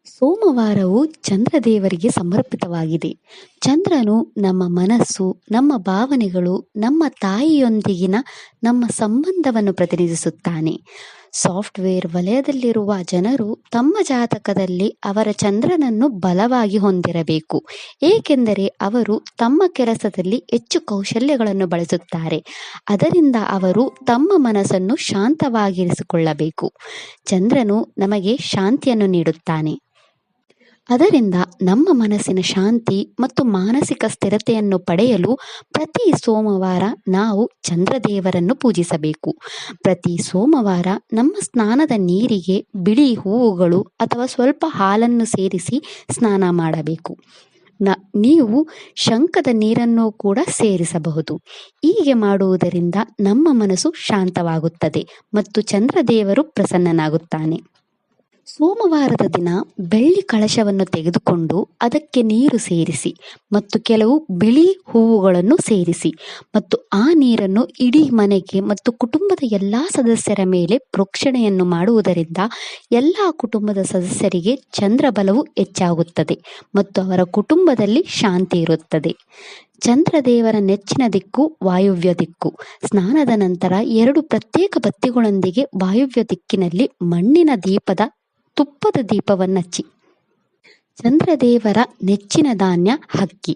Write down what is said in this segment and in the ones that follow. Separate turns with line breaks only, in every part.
ಸೋಮವಾರವು ಚಂದ್ರದೇವರಿಗೆ ಸಮರ್ಪಿತವಾಗಿದೆ. ಚಂದ್ರನು ನಮ್ಮ ಮನಸ್ಸು, ನಮ್ಮ ಭಾವನೆಗಳು, ನಮ್ಮ ತಾಯಿಯೊಂದಿಗಿನ ನಮ್ಮ ಸಂಬಂಧವನ್ನು ಪ್ರತಿನಿಧಿಸುತ್ತಾನೆ. ಸಾಫ್ಟ್‌ವೇರ್ ವಲಯದಲ್ಲಿರುವ ಜನರು ತಮ್ಮ ಜಾತಕದಲ್ಲಿ ಅವರ ಚಂದ್ರನನ್ನು ಬಲವಾಗಿ ಹೊಂದಿರಬೇಕು. ಏಕೆಂದರೆ ಅವರು ತಮ್ಮ ಕೆಲಸದಲ್ಲಿ ಹೆಚ್ಚು ಕೌಶಲ್ಯಗಳನ್ನು ಬಳಸುತ್ತಾರೆ. ಅದರಿಂದ ಅವರು ತಮ್ಮ ಮನಸ್ಸನ್ನು ಶಾಂತವಾಗಿರಿಸಿಕೊಳ್ಳಬೇಕು. ಚಂದ್ರನು ನಮಗೆ ಶಾಂತಿಯನ್ನು ನೀಡುತ್ತಾನೆ. ಅದರಿಂದ ನಮ್ಮ ಮನಸ್ಸಿನ ಶಾಂತಿ ಮತ್ತು ಮಾನಸಿಕ ಸ್ಥಿರತೆಯನ್ನು ಪಡೆಯಲು ಪ್ರತಿ ಸೋಮವಾರ ನಾವು ಚಂದ್ರದೇವರನ್ನು ಪೂಜಿಸಬೇಕು. ಪ್ರತಿ ಸೋಮವಾರ ನಮ್ಮ ಸ್ನಾನದ ನೀರಿಗೆ ಬಿಳಿ ಹೂವುಗಳು ಅಥವಾ ಸ್ವಲ್ಪ ಹಾಲನ್ನು ಸೇರಿಸಿ ಸ್ನಾನ ಮಾಡಬೇಕು. ನೀವು ಶಂಖದ ನೀರನ್ನು ಕೂಡ ಸೇರಿಸಬಹುದು. ಹೀಗೆ ಮಾಡುವುದರಿಂದ ನಮ್ಮ ಮನಸ್ಸು ಶಾಂತವಾಗುತ್ತದೆ ಮತ್ತು ಚಂದ್ರದೇವರು ಪ್ರಸನ್ನನಾಗುತ್ತಾನೆ. ಸೋಮವಾರದ ದಿನ ಬೆಳ್ಳಿ ಕಳಶವನ್ನು ತೆಗೆದುಕೊಂಡು ಅದಕ್ಕೆ ನೀರು ಸೇರಿಸಿ ಮತ್ತು ಕೆಲವು ಬಿಳಿ ಹೂವುಗಳನ್ನು ಸೇರಿಸಿ ಮತ್ತು ಆ ನೀರನ್ನು ಇಡೀ ಮನೆಗೆ ಮತ್ತು ಕುಟುಂಬದ ಎಲ್ಲ ಸದಸ್ಯರ ಮೇಲೆ ಪ್ರೋಕ್ಷಣೆಯನ್ನು ಮಾಡುವುದರಿಂದ ಎಲ್ಲ ಕುಟುಂಬದ ಸದಸ್ಯರಿಗೆ ಚಂದ್ರಬಲವು ಹೆಚ್ಚಾಗುತ್ತದೆ ಮತ್ತು ಅವರ ಕುಟುಂಬದಲ್ಲಿ ಶಾಂತಿ ಇರುತ್ತದೆ. ಚಂದ್ರದೇವರ ನೆಚ್ಚಿನ ದಿಕ್ಕು ವಾಯುವ್ಯ ದಿಕ್ಕು. ಸ್ನಾನದ ನಂತರ 2 ಪ್ರತ್ಯೇಕ ಬತ್ತಿಗಳೊಂದಿಗೆ ವಾಯುವ್ಯ ದಿಕ್ಕಿನಲ್ಲಿ ಮಣ್ಣಿನ ತುಪ್ಪದ ದೀಪವನ್ನಚ್ಚಿ. ಚಂದ್ರದೇವರ ನೆಚ್ಚಿನ ಧಾನ್ಯ ಅಕ್ಕಿ.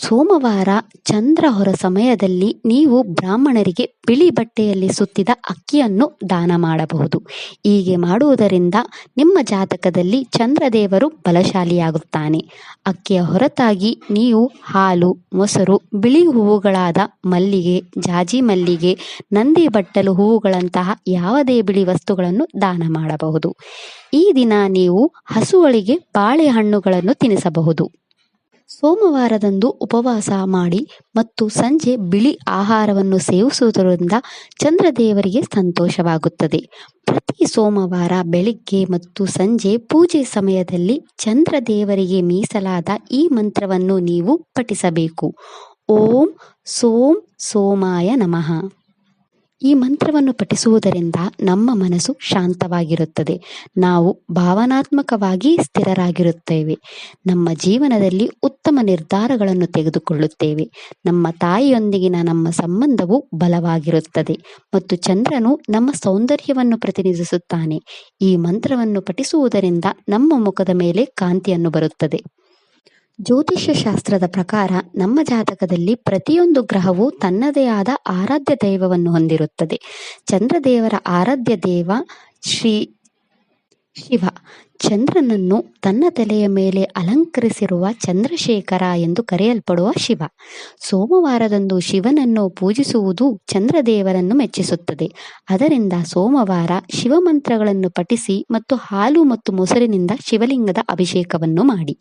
ಸೋಮವಾರ ಚಂದ್ರ ಹೊರ ಸಮಯದಲ್ಲಿ ನೀವು ಬ್ರಾಹ್ಮಣರಿಗೆ ಬಿಳಿ ಬಟ್ಟೆಯಲ್ಲಿ ಸುತ್ತಿದ ಅಕ್ಕಿಯನ್ನು ದಾನ ಮಾಡಬಹುದು. ಹೀಗೆ ಮಾಡುವುದರಿಂದ ನಿಮ್ಮ ಜಾತಕದಲ್ಲಿ ಚಂದ್ರದೇವರು ಬಲಶಾಲಿಯಾಗುತ್ತಾನೆ. ಅಕ್ಕಿಯ ಹೊರತಾಗಿ ನೀವು ಹಾಲು, ಮೊಸರು, ಬಿಳಿ ಹೂವುಗಳಾದ ಮಲ್ಲಿಗೆ, ಜಾಜಿ ಮಲ್ಲಿಗೆ, ನಂದಿ ಬಟ್ಟಲು ಹೂವುಗಳಂತಹ ಯಾವುದೇ ಬಿಳಿ ವಸ್ತುಗಳನ್ನು ದಾನ ಮಾಡಬಹುದು. ಈ ದಿನ ನೀವು ಹಸುಗಳಿಗೆ ಬಾಳೆಹಣ್ಣುಗಳನ್ನು ತಿನ್ನಿಸಬಹುದು. ಸೋಮವಾರದಂದು ಉಪವಾಸ ಮಾಡಿ ಮತ್ತು ಸಂಜೆ ಬಿಳಿ ಆಹಾರವನ್ನು ಸೇವಿಸುವುದರಿಂದ ಚಂದ್ರದೇವರಿಗೆ ಸಂತೋಷವಾಗುತ್ತದೆ. ಪ್ರತಿ ಸೋಮವಾರ ಬೆಳಿಗ್ಗೆ ಮತ್ತು ಸಂಜೆ ಪೂಜೆ ಸಮಯದಲ್ಲಿ ಚಂದ್ರದೇವರಿಗೆ ಮೀಸಲಾದ ಈ ಮಂತ್ರವನ್ನು ನೀವು ಪಠಿಸಬೇಕು. ಓಂ ಸೋಂ ಸೋಮಾಯ ನಮಃ. ಈ ಮಂತ್ರವನ್ನು ಪಠಿಸುವುದರಿಂದ ನಮ್ಮ ಮನಸ್ಸು ಶಾಂತವಾಗಿರುತ್ತದೆ. ನಾವು ಭಾವನಾತ್ಮಕವಾಗಿ ಸ್ಥಿರರಾಗಿರುತ್ತೇವೆ. ನಮ್ಮ ಜೀವನದಲ್ಲಿ ಉತ್ತಮ ನಿರ್ಧಾರಗಳನ್ನು ತೆಗೆದುಕೊಳ್ಳುತ್ತೇವೆ. ನಮ್ಮ ತಾಯಿಯೊಂದಿಗಿನ ನಮ್ಮ ಸಂಬಂಧವು ಬಲವಾಗಿರುತ್ತದೆ ಮತ್ತು ಚಂದ್ರನು ನಮ್ಮ ಸೌಂದರ್ಯವನ್ನು ಪ್ರತಿನಿಧಿಸುತ್ತಾನೆ. ಈ ಮಂತ್ರವನ್ನು ಪಠಿಸುವುದರಿಂದ ನಮ್ಮ ಮುಖದ ಮೇಲೆ ಕಾಂತಿಯನ್ನು ಬರುತ್ತದೆ. ಜ್ಯೋತಿಷ್ಯ ಶಾಸ್ತ್ರದ ಪ್ರಕಾರ ನಮ್ಮ ಜಾತಕದಲ್ಲಿ ಪ್ರತಿಯೊಂದು ಗ್ರಹವು ತನ್ನದೇ ಆದ ಆರಾಧ್ಯ ದೈವವನ್ನು ಹೊಂದಿರುತ್ತದೆ. ಚಂದ್ರದೇವರ ಆರಾಧ್ಯ ದೈವ ಶ್ರೀ ಶಿವ. ಚಂದ್ರನನ್ನು ತನ್ನ ತಲೆಯ ಮೇಲೆ ಅಲಂಕರಿಸಿರುವ ಚಂದ್ರಶೇಖರ ಎಂದು ಕರೆಯಲ್ಪಡುವ ಶಿವ. ಸೋಮವಾರದಂದು ಶಿವನನ್ನು ಪೂಜಿಸುವುದು ಚಂದ್ರದೇವರನ್ನು ಮೆಚ್ಚಿಸುತ್ತದೆ. ಅದರಿಂದ ಸೋಮವಾರ ಶಿವಮಂತ್ರಗಳನ್ನು ಪಠಿಸಿ ಮತ್ತು ಹಾಲು ಮತ್ತು ಮೊಸರಿನಿಂದ ಶಿವಲಿಂಗದ ಅಭಿಷೇಕವನ್ನು ಮಾಡಿ.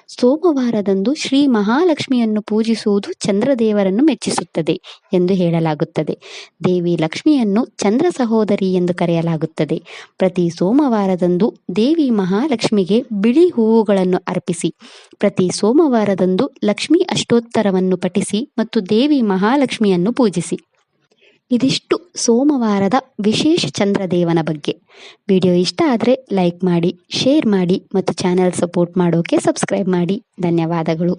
ಸೋಮವಾರದಂದು ಶ್ರೀ ಮಹಾಲಕ್ಷ್ಮಿಯನ್ನು ಪೂಜಿಸುವುದು ಚಂದ್ರದೇವರನ್ನು ಮೆಚ್ಚಿಸುತ್ತದೆ ಎಂದು ಹೇಳಲಾಗುತ್ತದೆ. ದೇವಿ ಲಕ್ಷ್ಮಿಯನ್ನು ಚಂದ್ರ ಸಹೋದರಿ ಎಂದು ಕರೆಯಲಾಗುತ್ತದೆ. ಪ್ರತಿ ಸೋಮವಾರದಂದು ದೇವಿ ಮಹಾಲಕ್ಷ್ಮಿಗೆ ಬಿಳಿ ಹೂವುಗಳನ್ನು ಅರ್ಪಿಸಿ. ಪ್ರತಿ ಸೋಮವಾರದಂದು ಲಕ್ಷ್ಮೀ ಅಷ್ಟೋತ್ತರವನ್ನು ಪಠಿಸಿ ಮತ್ತು ದೇವಿ ಮಹಾಲಕ್ಷ್ಮಿಯನ್ನು ಪೂಜಿಸಿ. ಇದಿಷ್ಟು ಸೋಮವಾರದ ವಿಶೇಷ ಚಂದ್ರದೇವನ ಬಗ್ಗೆ. ವಿಡಿಯೋ ಇಷ್ಟ ಆದರೆ ಲೈಕ್ ಮಾಡಿ, ಶೇರ್ ಮಾಡಿ ಮತ್ತು ಚಾನೆಲ್ ಸಪೋರ್ಟ್ ಮಾಡೋಕೆ ಸಬ್ಸ್ಕ್ರೈಬ್ ಮಾಡಿ. ಧನ್ಯವಾದಗಳು.